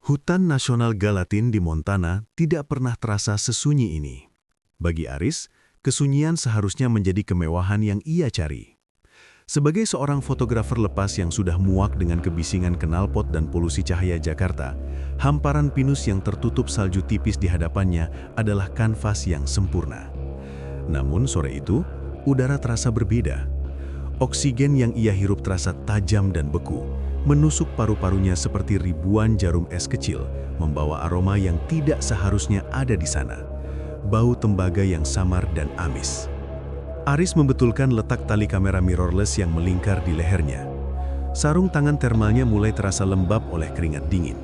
Hutan Nasional Galatin di Montana tidak pernah terasa sesunyi ini. Bagi Aris, kesunyian seharusnya menjadi kemewahan yang ia cari. Sebagai seorang fotografer lepas yang sudah muak dengan kebisingan knalpot dan polusi cahaya Jakarta, hamparan pinus yang tertutup salju tipis di hadapannya adalah kanvas yang sempurna. Namun sore itu, udara terasa berbeda. Oksigen yang ia hirup terasa tajam dan beku, menusuk paru-parunya seperti ribuan jarum es kecil, membawa aroma yang tidak seharusnya ada di sana. Bau tembaga yang samar dan amis. Aris membetulkan letak tali kamera mirrorless yang melingkar di lehernya. Sarung tangan termalnya mulai terasa lembab oleh keringat dingin.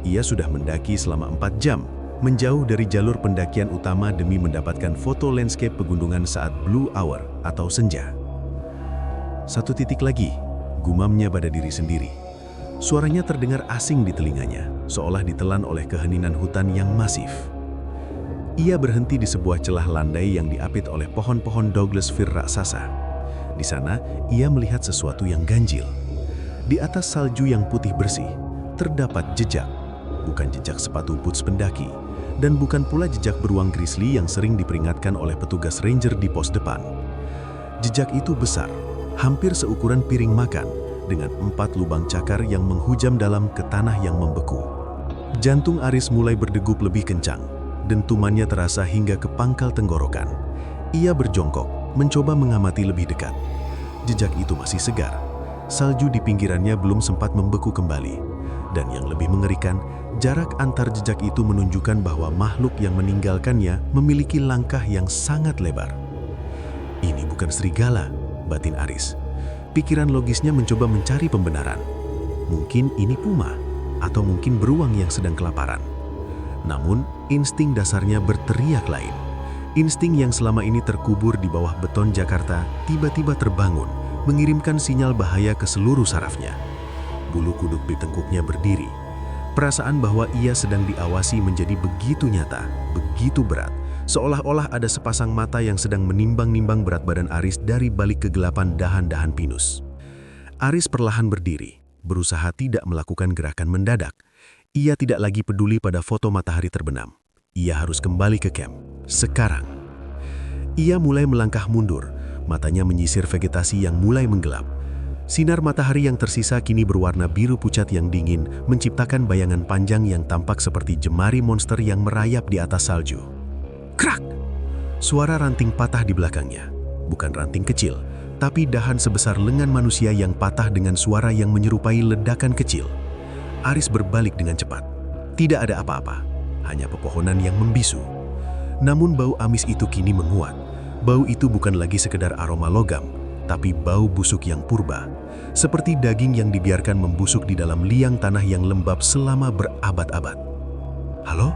Ia sudah mendaki selama 4 jam, menjauh dari jalur pendakian utama demi mendapatkan foto landscape pegunungan saat blue hour atau senja. Satu titik lagi, gumamnya pada diri sendiri. Suaranya terdengar asing di telinganya, seolah ditelan oleh keheninan hutan yang masif. Ia berhenti di sebuah celah landai yang diapit oleh pohon-pohon Douglas fir raksasa. Di sana, ia melihat sesuatu yang ganjil. Di atas salju yang putih bersih, terdapat jejak. Bukan jejak sepatu boots pendaki, dan bukan pula jejak beruang grizzly yang sering diperingatkan oleh petugas ranger di pos depan. Jejak itu besar, hampir seukuran piring makan, dengan 4 lubang cakar yang menghujam dalam ke tanah yang membeku. Jantung Aris mulai berdegup lebih kencang, dentumannya terasa hingga ke pangkal tenggorokan. Ia berjongkok, mencoba mengamati lebih dekat. Jejak itu masih segar. Salju di pinggirannya belum sempat membeku kembali. Dan yang lebih mengerikan, jarak antar jejak itu menunjukkan bahwa makhluk yang meninggalkannya memiliki langkah yang sangat lebar. Ini bukan serigala, batin Aris. Pikiran logisnya mencoba mencari pembenaran. Mungkin ini puma, atau mungkin beruang yang sedang kelaparan. Namun, insting dasarnya berteriak lain. Insting yang selama ini terkubur di bawah beton Jakarta tiba-tiba terbangun, mengirimkan sinyal bahaya ke seluruh sarafnya. Bulu kuduk di tengkuknya berdiri. Perasaan bahwa ia sedang diawasi menjadi begitu nyata, begitu berat. Seolah-olah ada sepasang mata yang sedang menimbang-nimbang berat badan Aris dari balik kegelapan dahan-dahan pinus. Aris perlahan berdiri, berusaha tidak melakukan gerakan mendadak. Ia tidak lagi peduli pada foto matahari terbenam. Ia harus kembali ke camp, sekarang. Ia mulai melangkah mundur, matanya menyisir vegetasi yang mulai menggelap. Sinar matahari yang tersisa kini berwarna biru pucat yang dingin, menciptakan bayangan panjang yang tampak seperti jemari monster yang merayap di atas salju. Krak! Suara ranting patah di belakangnya. Bukan ranting kecil, tapi dahan sebesar lengan manusia yang patah dengan suara yang menyerupai ledakan kecil. Aris berbalik dengan cepat. Tidak ada apa-apa, hanya pepohonan yang membisu. Namun bau amis itu kini menguat. Bau itu bukan lagi sekedar aroma logam, tapi bau busuk yang purba. Seperti daging yang dibiarkan membusuk di dalam liang tanah yang lembab selama berabad-abad. Halo?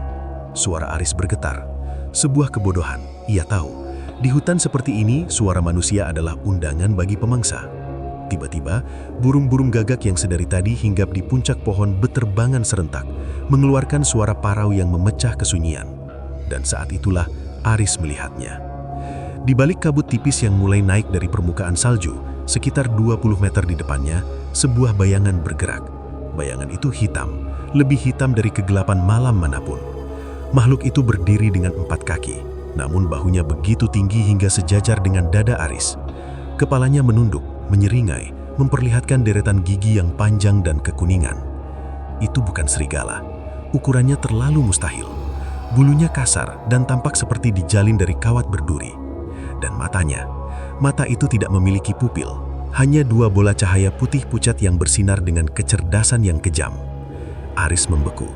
Suara Aris bergetar. Sebuah kebodohan, ia tahu. Di hutan seperti ini, suara manusia adalah undangan bagi pemangsa. Tiba-tiba, burung-burung gagak yang sedari tadi hinggap di puncak pohon beterbangan serentak, mengeluarkan suara parau yang memecah kesunyian. Dan saat itulah Aris melihatnya. Di balik kabut tipis yang mulai naik dari permukaan salju, sekitar 20 meter di depannya, sebuah bayangan bergerak. Bayangan itu hitam, lebih hitam dari kegelapan malam manapun. Makhluk itu berdiri dengan 4 kaki, namun bahunya begitu tinggi hingga sejajar dengan dada Aris. Kepalanya menunduk, menyeringai, memperlihatkan deretan gigi yang panjang dan kekuningan. Itu bukan serigala. Ukurannya terlalu mustahil. Bulunya kasar dan tampak seperti dijalin dari kawat berduri. Dan mata itu tidak memiliki pupil, hanya 2 bola cahaya putih pucat yang bersinar dengan kecerdasan yang kejam. Aris membeku.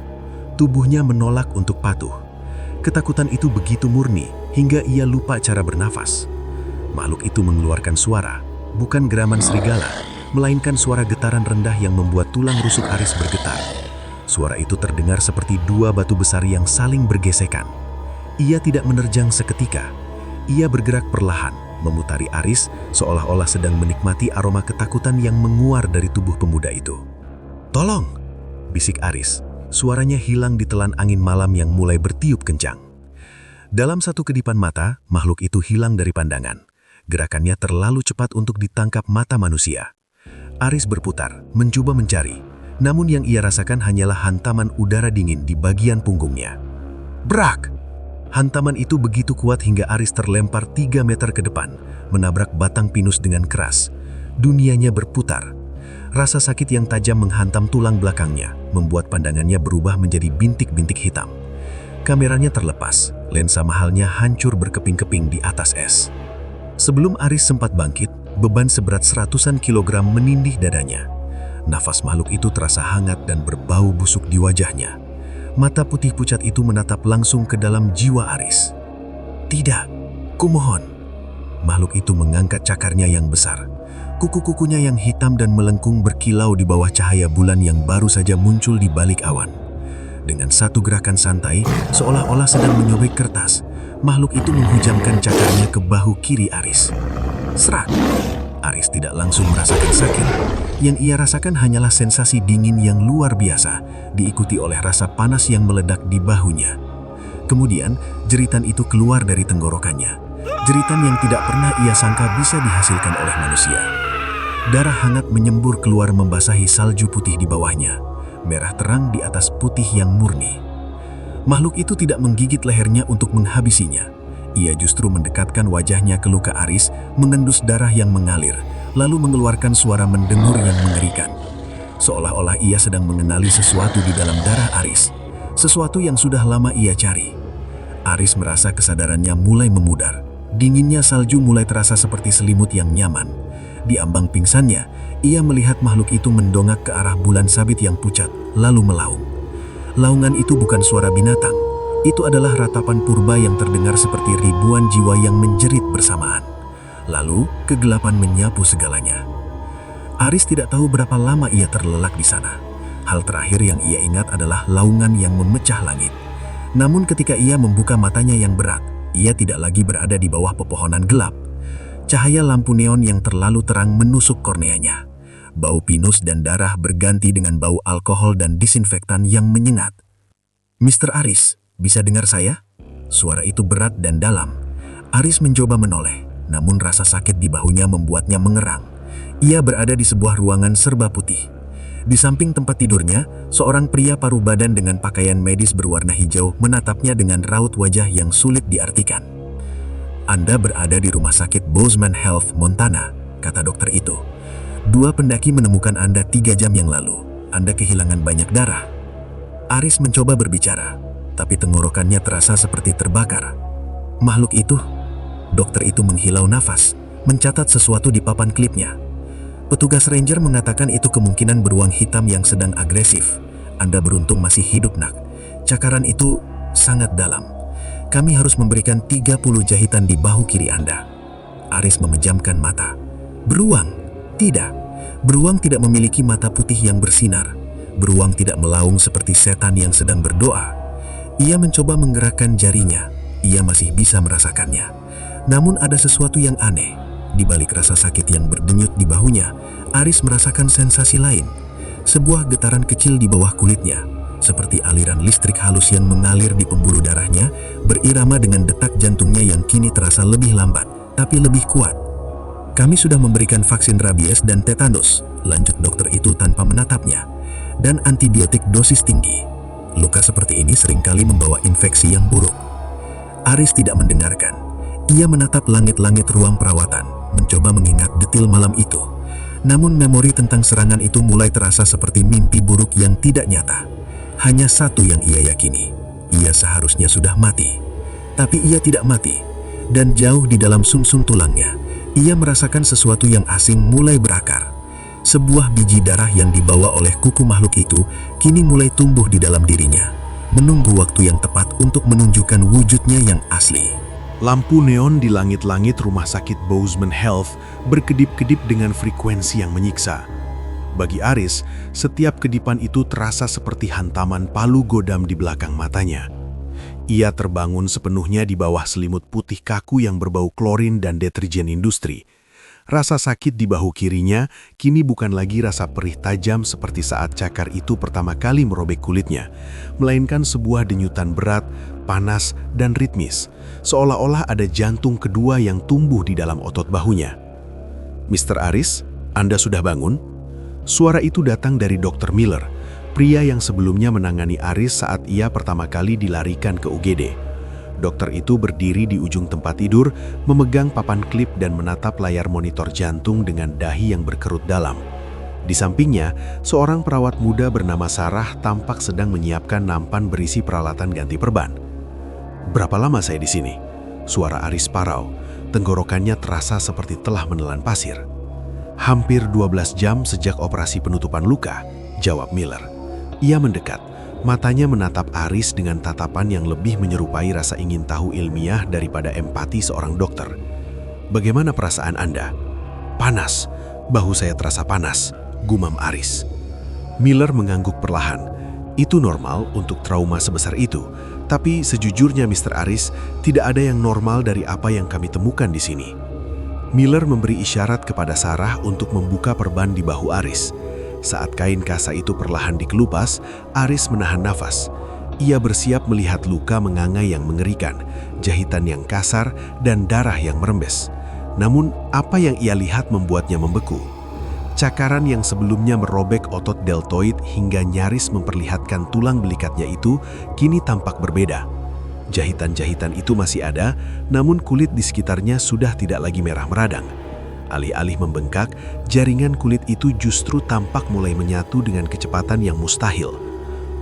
Tubuhnya menolak untuk patuh. Ketakutan itu begitu murni hingga ia lupa cara bernafas. Makhluk itu mengeluarkan suara, bukan geraman serigala, melainkan suara getaran rendah yang membuat tulang rusuk Aris bergetar. Suara itu terdengar seperti 2 batu besar yang saling bergesekan. Ia tidak menerjang seketika. Ia bergerak perlahan, memutari Aris seolah-olah sedang menikmati aroma ketakutan yang menguar dari tubuh pemuda itu. "Tolong!" bisik Aris. Suaranya hilang ditelan angin malam yang mulai bertiup kencang. Dalam satu kedipan mata, makhluk itu hilang dari pandangan. Gerakannya terlalu cepat untuk ditangkap mata manusia. Aris berputar, mencoba mencari. Namun yang ia rasakan hanyalah hantaman udara dingin di bagian punggungnya. Brak! Hantaman itu begitu kuat hingga Aris terlempar 3 meter ke depan, menabrak batang pinus dengan keras. Dunianya berputar. Rasa sakit yang tajam menghantam tulang belakangnya, membuat pandangannya berubah menjadi bintik-bintik hitam. Kameranya terlepas, lensa mahalnya hancur berkeping-keping di atas es. Sebelum Aris sempat bangkit, beban seberat seratusan kilogram menindih dadanya. Nafas makhluk itu terasa hangat dan berbau busuk di wajahnya. Mata putih pucat itu menatap langsung ke dalam jiwa Aris. "Tidak, kumohon." Makhluk itu mengangkat cakarnya yang besar. Kuku-kukunya yang hitam dan melengkung berkilau di bawah cahaya bulan yang baru saja muncul di balik awan. Dengan satu gerakan santai, seolah-olah sedang menyobek kertas, makhluk itu menghujamkan cakarnya ke bahu kiri Aris. Serak! Aris tidak langsung merasakan sakit. Yang ia rasakan hanyalah sensasi dingin yang luar biasa, diikuti oleh rasa panas yang meledak di bahunya. Kemudian, jeritan itu keluar dari tenggorokannya. Jeritan yang tidak pernah ia sangka bisa dihasilkan oleh manusia. Darah hangat menyembur keluar membasahi salju putih di bawahnya, merah terang di atas putih yang murni. Makhluk itu tidak menggigit lehernya untuk menghabisinya. Ia justru mendekatkan wajahnya ke luka Aris, mengendus darah yang mengalir, lalu mengeluarkan suara mendengur yang mengerikan. Seolah-olah ia sedang mengenali sesuatu di dalam darah Aris, sesuatu yang sudah lama ia cari. Aris merasa kesadarannya mulai memudar. Dinginnya salju mulai terasa seperti selimut yang nyaman. Di ambang pingsannya, ia melihat makhluk itu mendongak ke arah bulan sabit yang pucat, lalu melaung. Laungan itu bukan suara binatang. Itu adalah ratapan purba yang terdengar seperti ribuan jiwa yang menjerit bersamaan. Lalu, kegelapan menyapu segalanya. Aris tidak tahu berapa lama ia terlelap di sana. Hal terakhir yang ia ingat adalah laungan yang memecah langit. Namun ketika ia membuka matanya yang berat, ia tidak lagi berada di bawah pepohonan gelap. Cahaya lampu neon yang terlalu terang menusuk korneanya. Bau pinus dan darah berganti dengan bau alkohol dan disinfektan yang menyengat. "Mr. Aris, bisa dengar saya?" Suara itu berat dan dalam. Aris mencoba menoleh, namun rasa sakit di bahunya membuatnya mengerang. Ia berada di sebuah ruangan serba putih. Di samping tempat tidurnya, seorang pria paruh badan dengan pakaian medis berwarna hijau menatapnya dengan raut wajah yang sulit diartikan. "Anda berada di rumah sakit Bozeman Health, Montana," kata dokter itu. "Dua pendaki menemukan Anda 3 jam yang lalu. Anda kehilangan banyak darah." Aris mencoba berbicara, tapi tenggorokannya terasa seperti terbakar. "Makhluk itu?" Dokter itu menghilau nafas, mencatat sesuatu di papan klipnya. "Petugas ranger mengatakan itu kemungkinan beruang hitam yang sedang agresif. Anda beruntung masih hidup, nak. Cakaran itu sangat dalam. Kami harus memberikan 30 jahitan di bahu kiri Anda." Aris memejamkan mata. "Beruang? Tidak. Beruang tidak memiliki mata putih yang bersinar. Beruang tidak melaung seperti setan yang sedang berdoa." Ia mencoba menggerakkan jarinya. Ia masih bisa merasakannya. Namun ada sesuatu yang aneh. Di balik rasa sakit yang berdenyut di bahunya, Aris merasakan sensasi lain. Sebuah getaran kecil di bawah kulitnya, seperti aliran listrik halus yang mengalir di pembuluh darahnya, berirama dengan detak jantungnya yang kini terasa lebih lambat, tapi lebih kuat. "Kami sudah memberikan vaksin rabies dan tetanus," lanjut dokter itu tanpa menatapnya, "dan antibiotik dosis tinggi. Luka seperti ini seringkali membawa infeksi yang buruk." Aris tidak mendengarkan. Ia menatap langit-langit ruang perawatan, mencoba mengingat detil malam itu. Namun memori tentang serangan itu mulai terasa seperti mimpi buruk yang tidak nyata. Hanya satu yang ia yakini, ia seharusnya sudah mati. Tapi ia tidak mati, dan jauh di dalam sumsum tulangnya, ia merasakan sesuatu yang asing mulai berakar. Sebuah biji darah yang dibawa oleh kuku makhluk itu kini mulai tumbuh di dalam dirinya, menunggu waktu yang tepat untuk menunjukkan wujudnya yang asli. Lampu neon di langit-langit rumah sakit Bozeman Health berkedip-kedip dengan frekuensi yang menyiksa. Bagi Aris, setiap kedipan itu terasa seperti hantaman palu godam di belakang matanya. Ia terbangun sepenuhnya di bawah selimut putih kaku yang berbau klorin dan deterjen industri. Rasa sakit di bahu kirinya kini bukan lagi rasa perih tajam seperti saat cakar itu pertama kali merobek kulitnya, melainkan sebuah denyutan berat, panas, dan ritmis, seolah-olah ada jantung kedua yang tumbuh di dalam otot bahunya. "Mr. Aris, Anda sudah bangun?" Suara itu datang dari Dr. Miller, Pria yang sebelumnya menangani Aris saat ia pertama kali dilarikan ke UGD. Dokter itu berdiri di ujung tempat tidur, memegang papan klip dan menatap layar monitor jantung dengan dahi yang berkerut dalam. Di sampingnya, seorang perawat muda bernama Sarah tampak sedang menyiapkan nampan berisi peralatan ganti perban. "Berapa lama saya di sini?" Suara Aris parau. Tenggorokannya terasa seperti telah menelan pasir. "Hampir 12 jam sejak operasi penutupan luka," jawab Miller. Ia mendekat. Matanya menatap Aris dengan tatapan yang lebih menyerupai rasa ingin tahu ilmiah daripada empati seorang dokter. "Bagaimana perasaan Anda?" "Panas. Bahu saya terasa panas," gumam Aris. Miller mengangguk perlahan. "Itu normal untuk trauma sebesar itu. Tapi sejujurnya Mr. Aris, tidak ada yang normal dari apa yang kami temukan di sini." Miller memberi isyarat kepada Sarah untuk membuka perban di bahu Aris. Saat kain kasa itu perlahan dikelupas, Aris menahan nafas. Ia bersiap melihat luka mengangai yang mengerikan, jahitan yang kasar, dan darah yang merembes. Namun, apa yang ia lihat membuatnya membeku. Cakaran yang sebelumnya merobek otot deltoid hingga nyaris memperlihatkan tulang belikatnya itu kini tampak berbeda. Jahitan-jahitan itu masih ada, namun kulit di sekitarnya sudah tidak lagi merah meradang. Alih-alih membengkak, jaringan kulit itu justru tampak mulai menyatu dengan kecepatan yang mustahil.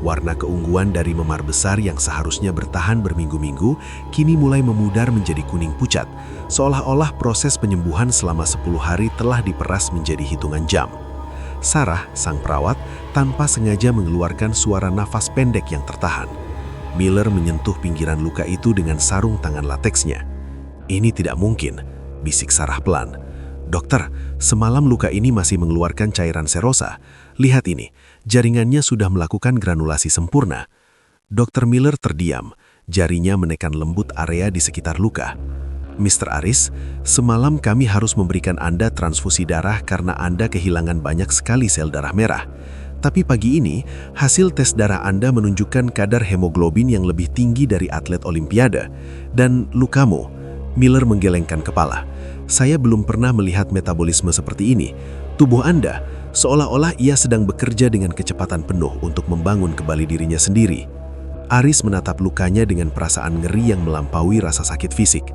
Warna keungguan dari memar besar yang seharusnya bertahan berminggu-minggu, kini mulai memudar menjadi kuning pucat, seolah-olah proses penyembuhan selama 10 hari telah diperas menjadi hitungan jam. Sarah, sang perawat, tanpa sengaja mengeluarkan suara nafas pendek yang tertahan. Miller menyentuh pinggiran luka itu dengan sarung tangan lateksnya. "Ini tidak mungkin," bisik Sarah pelan. "Dokter, semalam luka ini masih mengeluarkan cairan serosa. Lihat ini, jaringannya sudah melakukan granulasi sempurna." Dokter Miller terdiam, jarinya menekan lembut area di sekitar luka. "Mr. Aris, semalam kami harus memberikan Anda transfusi darah karena Anda kehilangan banyak sekali sel darah merah. Tapi pagi ini, hasil tes darah Anda menunjukkan kadar hemoglobin yang lebih tinggi dari atlet olimpiade. Dan lukamu," Miller menggelengkan kepala. "Saya belum pernah melihat metabolisme seperti ini. Tubuh Anda, seolah-olah ia sedang bekerja dengan kecepatan penuh untuk membangun kembali dirinya sendiri." Aris menatap lukanya dengan perasaan ngeri yang melampaui rasa sakit fisik.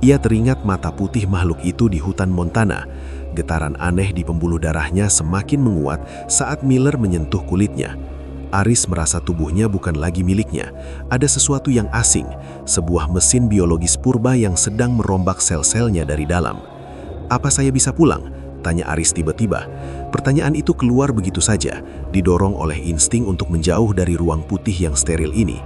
Ia teringat mata putih makhluk itu di hutan Montana. Getaran aneh di pembuluh darahnya semakin menguat saat Miller menyentuh kulitnya. Aris merasa tubuhnya bukan lagi miliknya. Ada sesuatu yang asing, sebuah mesin biologis purba yang sedang merombak sel-selnya dari dalam. "Apa saya bisa pulang?" tanya Aris tiba-tiba. Pertanyaan itu keluar begitu saja, didorong oleh insting untuk menjauh dari ruang putih yang steril ini.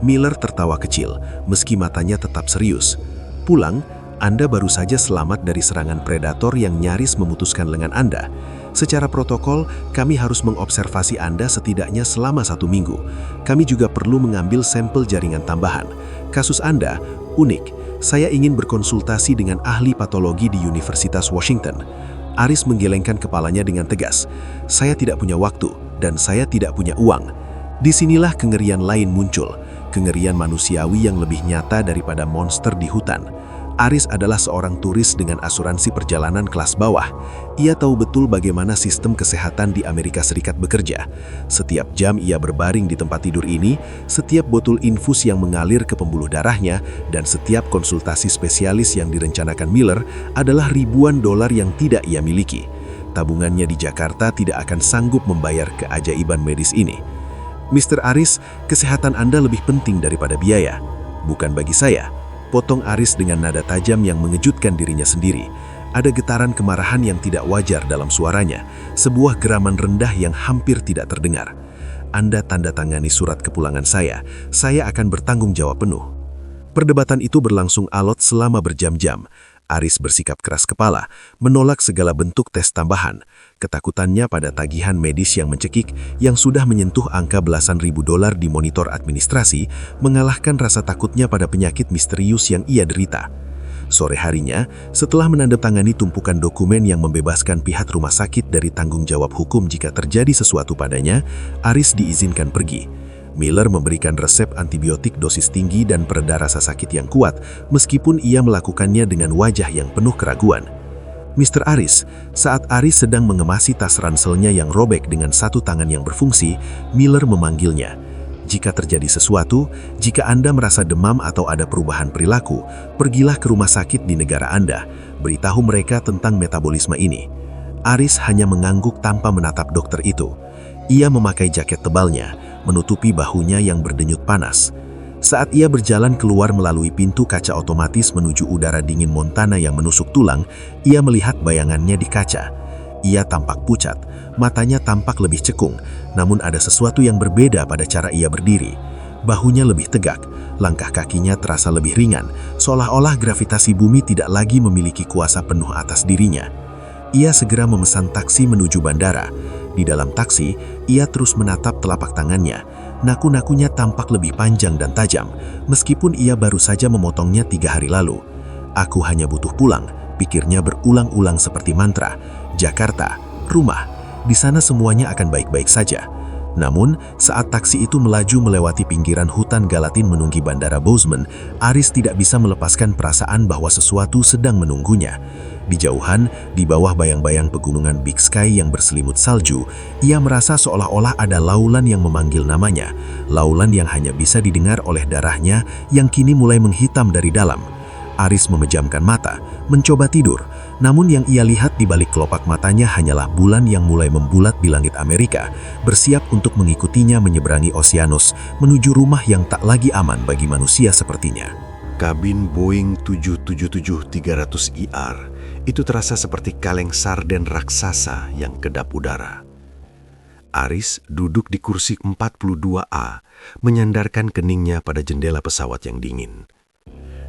Miller tertawa kecil, meski matanya tetap serius. "Pulang? Anda baru saja selamat dari serangan predator yang nyaris memutuskan lengan Anda. Secara protokol, kami harus mengobservasi Anda setidaknya selama 1 minggu. Kami juga perlu mengambil sampel jaringan tambahan. Kasus Anda unik. Saya ingin berkonsultasi dengan ahli patologi di Universitas Washington." Aris menggelengkan kepalanya dengan tegas. "Saya tidak punya waktu, dan saya tidak punya uang." Disinilah kengerian lain muncul, kengerian manusiawi yang lebih nyata daripada monster di hutan. Aris adalah seorang turis dengan asuransi perjalanan kelas bawah. Ia tahu betul bagaimana sistem kesehatan di Amerika Serikat bekerja. Setiap jam ia berbaring di tempat tidur ini, setiap botol infus yang mengalir ke pembuluh darahnya, dan setiap konsultasi spesialis yang direncanakan Miller adalah ribuan dolar yang tidak ia miliki. Tabungannya di Jakarta tidak akan sanggup membayar keajaiban medis ini. "Mr. Aris, kesehatan Anda lebih penting daripada biaya." "Bukan bagi saya," potong Aris dengan nada tajam yang mengejutkan dirinya sendiri. Ada getaran kemarahan yang tidak wajar dalam suaranya, sebuah geraman rendah yang hampir tidak terdengar. "Anda tanda tangani surat kepulangan saya akan bertanggung jawab penuh." Perdebatan itu berlangsung alot selama berjam-jam. Aris bersikap keras kepala, menolak segala bentuk tes tambahan. Ketakutannya pada tagihan medis yang mencekik, yang sudah menyentuh angka belasan ribu dolar di monitor administrasi, mengalahkan rasa takutnya pada penyakit misterius yang ia derita. Sore harinya, setelah menandatangani tumpukan dokumen yang membebaskan pihak rumah sakit dari tanggung jawab hukum jika terjadi sesuatu padanya, Aris diizinkan pergi. Miller memberikan resep antibiotik dosis tinggi dan pereda rasa sakit yang kuat, meskipun ia melakukannya dengan wajah yang penuh keraguan. Mr. Aris, saat Aris sedang mengemasi tas ranselnya yang robek dengan satu tangan yang berfungsi, Miller memanggilnya. Jika terjadi sesuatu, jika Anda merasa demam atau ada perubahan perilaku, pergilah ke rumah sakit di negara Anda. Beritahu mereka tentang metabolisme ini. Aris hanya mengangguk tanpa menatap dokter itu. Ia memakai jaket tebalnya, menutupi bahunya yang berdenyut panas. Saat ia berjalan keluar melalui pintu kaca otomatis menuju udara dingin Montana yang menusuk tulang, ia melihat bayangannya di kaca. Ia tampak pucat, matanya tampak lebih cekung, namun ada sesuatu yang berbeda pada cara ia berdiri. Bahunya lebih tegak, langkah kakinya terasa lebih ringan, seolah-olah gravitasi bumi tidak lagi memiliki kuasa penuh atas dirinya. Ia segera memesan taksi menuju bandara. Di dalam taksi, ia terus menatap telapak tangannya. Naku-nakunya tampak lebih panjang dan tajam, meskipun ia baru saja memotongnya 3 hari lalu. Aku hanya butuh pulang, pikirnya berulang-ulang seperti mantra. Jakarta, rumah, di sana semuanya akan baik-baik saja. Namun, saat taksi itu melaju melewati pinggiran hutan Galatin menunggu bandara Bozeman, Aris tidak bisa melepaskan perasaan bahwa sesuatu sedang menunggunya. Di jauhan, di bawah bayang-bayang pegunungan Big Sky yang berselimut salju, ia merasa seolah-olah ada laulan yang memanggil namanya, laulan yang hanya bisa didengar oleh darahnya yang kini mulai menghitam dari dalam. Aris memejamkan mata, mencoba tidur, namun yang ia lihat di balik kelopak matanya hanyalah bulan yang mulai membulat di langit Amerika, bersiap untuk mengikutinya menyeberangi Oceanus menuju rumah yang tak lagi aman bagi manusia sepertinya. Kabin Boeing 777-300ER itu terasa seperti kaleng sarden raksasa yang kedap udara. Aris duduk di kursi 42A, menyandarkan keningnya pada jendela pesawat yang dingin.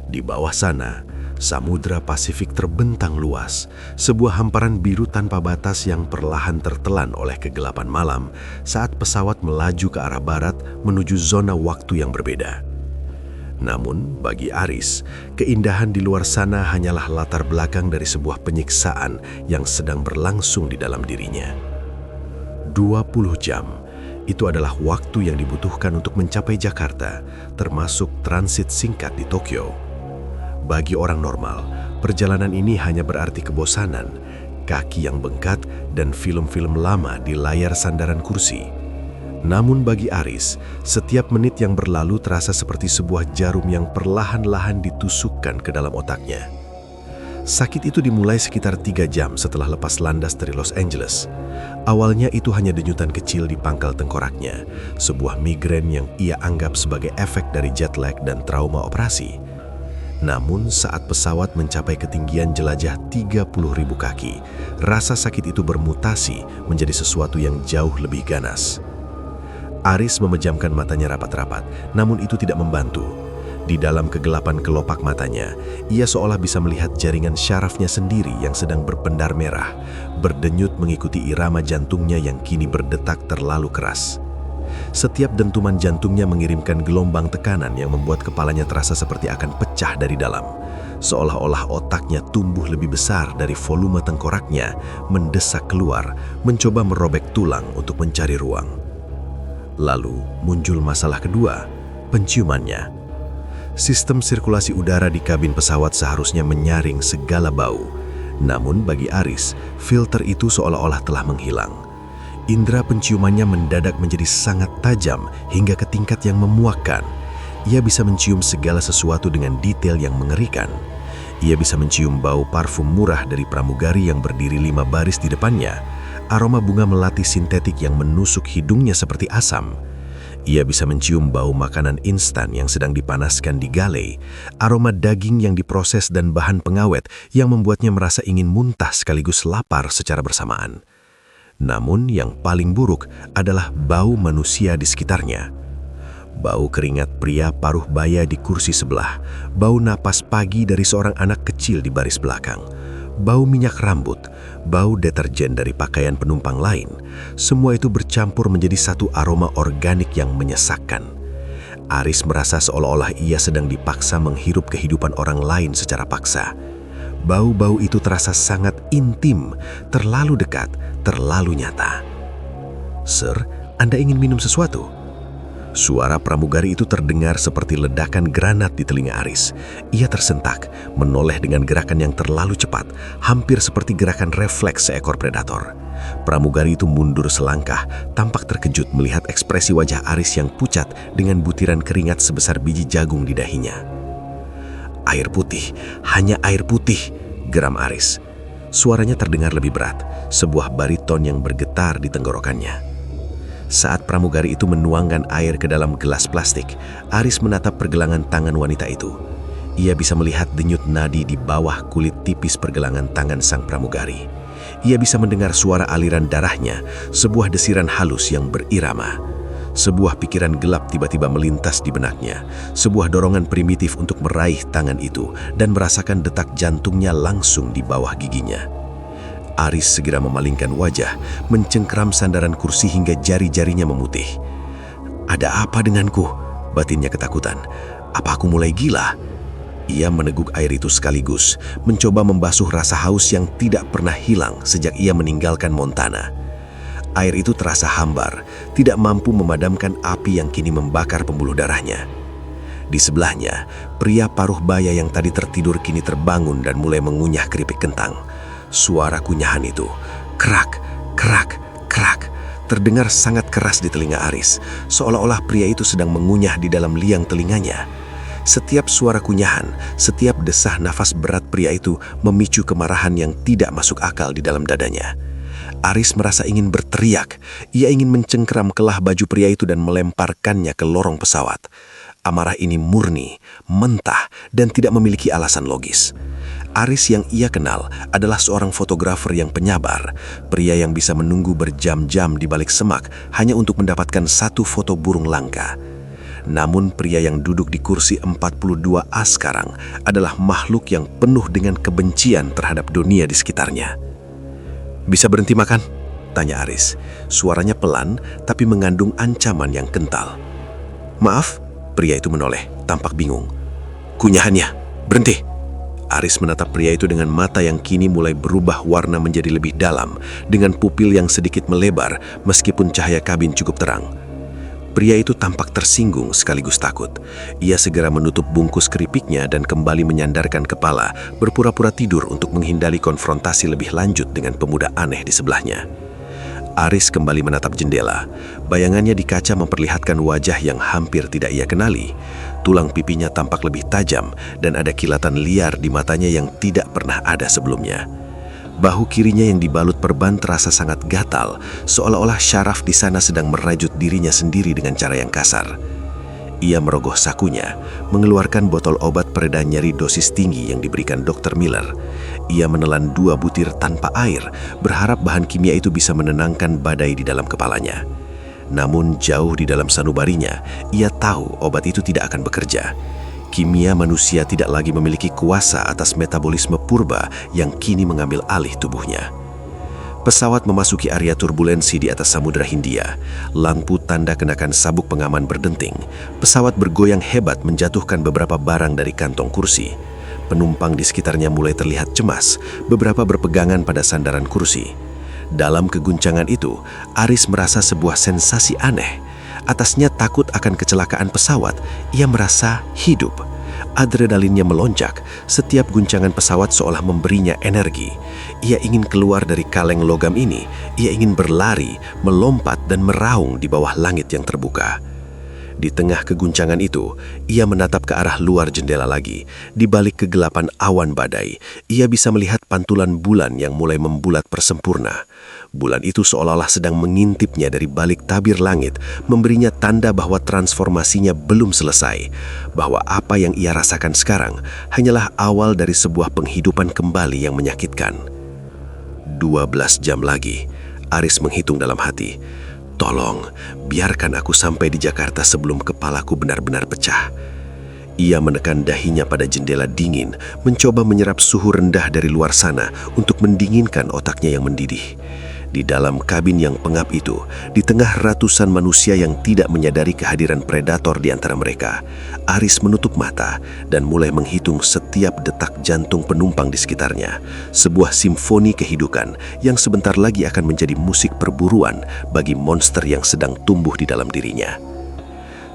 Di bawah sana, Samudra Pasifik terbentang luas, sebuah hamparan biru tanpa batas yang perlahan tertelan oleh kegelapan malam saat pesawat melaju ke arah barat menuju zona waktu yang berbeda. Namun, bagi Aris, keindahan di luar sana hanyalah latar belakang dari sebuah penyiksaan yang sedang berlangsung di dalam dirinya. 20 jam, itu adalah waktu yang dibutuhkan untuk mencapai Jakarta, termasuk transit singkat di Tokyo. Bagi orang normal, perjalanan ini hanya berarti kebosanan, kaki yang bengkak, dan film-film lama di layar sandaran kursi. Namun bagi Aris, setiap menit yang berlalu terasa seperti sebuah jarum yang perlahan-lahan ditusukkan ke dalam otaknya. Sakit itu dimulai sekitar 3 jam setelah lepas landas dari Los Angeles. Awalnya itu hanya denyutan kecil di pangkal tengkoraknya, sebuah migrain yang ia anggap sebagai efek dari jet lag dan trauma operasi. Namun saat pesawat mencapai ketinggian jelajah 30.000 kaki, rasa sakit itu bermutasi menjadi sesuatu yang jauh lebih ganas. Aris memejamkan matanya rapat-rapat, namun itu tidak membantu. Di dalam kegelapan kelopak matanya, ia seolah bisa melihat jaringan syarafnya sendiri yang sedang berpendar merah, berdenyut mengikuti irama jantungnya yang kini berdetak terlalu keras. Setiap dentuman jantungnya mengirimkan gelombang tekanan yang membuat kepalanya terasa seperti akan pecah dari dalam. Seolah-olah otaknya tumbuh lebih besar dari volume tengkoraknya, mendesak keluar, mencoba merobek tulang untuk mencari ruang. Lalu muncul masalah kedua, penciumannya. Sistem sirkulasi udara di kabin pesawat seharusnya menyaring segala bau. Namun bagi Aris, filter itu seolah-olah telah menghilang. Indera penciumannya mendadak menjadi sangat tajam hingga ke tingkat yang memuakkan. Ia bisa mencium segala sesuatu dengan detail yang mengerikan. Ia bisa mencium bau parfum murah dari pramugari yang berdiri 5 baris di depannya, aroma bunga melati sintetik yang menusuk hidungnya seperti asam. Ia bisa mencium bau makanan instan yang sedang dipanaskan di galley, aroma daging yang diproses dan bahan pengawet yang membuatnya merasa ingin muntah sekaligus lapar secara bersamaan. Namun yang paling buruk adalah bau manusia di sekitarnya. Bau keringat pria paruh baya di kursi sebelah, bau napas pagi dari seorang anak kecil di baris belakang, bau minyak rambut, bau deterjen dari pakaian penumpang lain, semua itu bercampur menjadi satu aroma organik yang menyesakkan. Aris merasa seolah-olah ia sedang dipaksa menghirup kehidupan orang lain secara paksa. Bau-bau itu terasa sangat intim, terlalu dekat, terlalu nyata. "Sir, Anda ingin minum sesuatu?" Suara pramugari itu terdengar seperti ledakan granat di telinga Aris. Ia tersentak, menoleh dengan gerakan yang terlalu cepat, hampir seperti gerakan refleks seekor predator. Pramugari itu mundur selangkah, tampak terkejut melihat ekspresi wajah Aris yang pucat dengan butiran keringat sebesar biji jagung di dahinya. "Air putih, hanya air putih," geram Aris. Suaranya terdengar lebih berat, sebuah bariton yang bergetar di tenggorokannya. Saat pramugari itu menuangkan air ke dalam gelas plastik, Aris menatap pergelangan tangan wanita itu. Ia bisa melihat denyut nadi di bawah kulit tipis pergelangan tangan sang pramugari. Ia bisa mendengar suara aliran darahnya, sebuah desiran halus yang berirama. Sebuah pikiran gelap tiba-tiba melintas di benaknya, sebuah dorongan primitif untuk meraih tangan itu dan merasakan detak jantungnya langsung di bawah giginya. Aris segera memalingkan wajah, mencengkram sandaran kursi hingga jari-jarinya memutih. "Ada apa denganku?" batinnya ketakutan. "Apa aku mulai gila?" Ia meneguk air itu sekaligus, mencoba membasuh rasa haus yang tidak pernah hilang sejak ia meninggalkan Montana. Air itu terasa hambar, tidak mampu memadamkan api yang kini membakar pembuluh darahnya. Di sebelahnya, pria paruh baya yang tadi tertidur kini terbangun dan mulai mengunyah keripik kentang. Suara kunyahan itu, kerak, kerak, kerak, terdengar sangat keras di telinga Aris, seolah-olah pria itu sedang mengunyah di dalam liang telinganya. Setiap suara kunyahan, setiap desah nafas berat pria itu memicu kemarahan yang tidak masuk akal di dalam dadanya. Aris merasa ingin berteriak, ia ingin mencengkeram kelah baju pria itu dan melemparkannya ke lorong pesawat. Amarah ini murni, mentah, dan tidak memiliki alasan logis. Aris yang ia kenal adalah seorang fotografer yang penyabar, pria yang bisa menunggu berjam-jam di balik semak hanya untuk mendapatkan satu foto burung langka. Namun pria yang duduk di kursi 42A sekarang adalah makhluk yang penuh dengan kebencian terhadap dunia di sekitarnya. "Bisa berhenti makan?" tanya Aris. Suaranya pelan tapi mengandung ancaman yang kental. "Maaf," pria itu menoleh, tampak bingung. "Kunyahannya, berhenti." Aris menatap pria itu dengan mata yang kini mulai berubah warna menjadi lebih dalam, dengan pupil yang sedikit melebar meskipun cahaya kabin cukup terang. Pria itu tampak tersinggung sekaligus takut. Ia segera menutup bungkus keripiknya dan kembali menyandarkan kepala, berpura-pura tidur untuk menghindari konfrontasi lebih lanjut dengan pemuda aneh di sebelahnya. Aris kembali menatap jendela. Bayangannya di kaca memperlihatkan wajah yang hampir tidak ia kenali. Tulang pipinya tampak lebih tajam dan ada kilatan liar di matanya yang tidak pernah ada sebelumnya. Bahu kirinya yang dibalut perban terasa sangat gatal, seolah-olah syaraf di sana sedang merajut dirinya sendiri dengan cara yang kasar. Ia merogoh sakunya, mengeluarkan botol obat pereda nyeri dosis tinggi yang diberikan Dr. Miller. Ia menelan 2 butir tanpa air, berharap bahan kimia itu bisa menenangkan badai di dalam kepalanya. Namun jauh di dalam sanubarinya, ia tahu obat itu tidak akan bekerja. Kimia manusia tidak lagi memiliki kuasa atas metabolisme purba yang kini mengambil alih tubuhnya. Pesawat memasuki area turbulensi di atas Samudra Hindia. Lampu tanda kenakan sabuk pengaman berdenting. Pesawat bergoyang hebat menjatuhkan beberapa barang dari kantong kursi. Penumpang di sekitarnya mulai terlihat cemas, beberapa berpegangan pada sandaran kursi. Dalam keguncangan itu, Aris merasa sebuah sensasi aneh. Atasnya takut akan kecelakaan pesawat, ia merasa hidup. Adrenalinnya melonjak, setiap guncangan pesawat seolah memberinya energi. Ia ingin keluar dari kaleng logam ini, ia ingin berlari, melompat dan meraung di bawah langit yang terbuka. Di tengah keguncangan itu, ia menatap ke arah luar jendela lagi. Di balik kegelapan awan badai, ia bisa melihat pantulan bulan yang mulai membulat persempurna. Bulan itu seolah-olah sedang mengintipnya dari balik tabir langit, memberinya tanda bahwa transformasinya belum selesai, bahwa apa yang ia rasakan sekarang hanyalah awal dari sebuah penghidupan kembali yang menyakitkan. 12 jam lagi, Aris menghitung dalam hati. Tolong, biarkan aku sampai di Jakarta sebelum kepalaku benar-benar pecah. Ia menekan dahinya pada jendela dingin, mencoba menyerap suhu rendah dari luar sana untuk mendinginkan otaknya yang mendidih. Di dalam kabin yang pengap itu, di tengah ratusan manusia yang tidak menyadari kehadiran predator di antara mereka, Aris menutup mata dan mulai menghitung setiap detak jantung penumpang di sekitarnya. Sebuah simfoni kehidupan yang sebentar lagi akan menjadi musik perburuan bagi monster yang sedang tumbuh di dalam dirinya.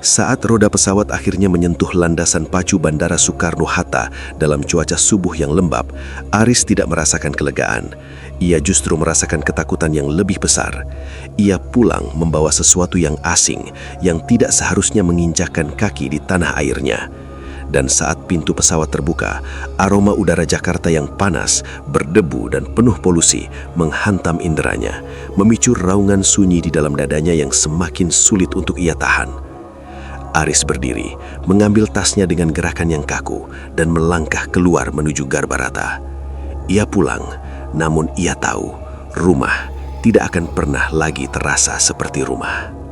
Saat roda pesawat akhirnya menyentuh landasan pacu Bandara Soekarno-Hatta dalam cuaca subuh yang lembab, Aris tidak merasakan kelegaan. Ia justru merasakan ketakutan yang lebih besar. Ia pulang membawa sesuatu yang asing, yang tidak seharusnya menginjakkan kaki di tanah airnya. Dan saat pintu pesawat terbuka, aroma udara Jakarta yang panas, berdebu dan penuh polusi menghantam inderanya, memicu raungan sunyi di dalam dadanya yang semakin sulit untuk ia tahan. Aris berdiri, mengambil tasnya dengan gerakan yang kaku dan melangkah keluar menuju Garbarata. Ia pulang, namun ia tahu rumah tidak akan pernah lagi terasa seperti rumah.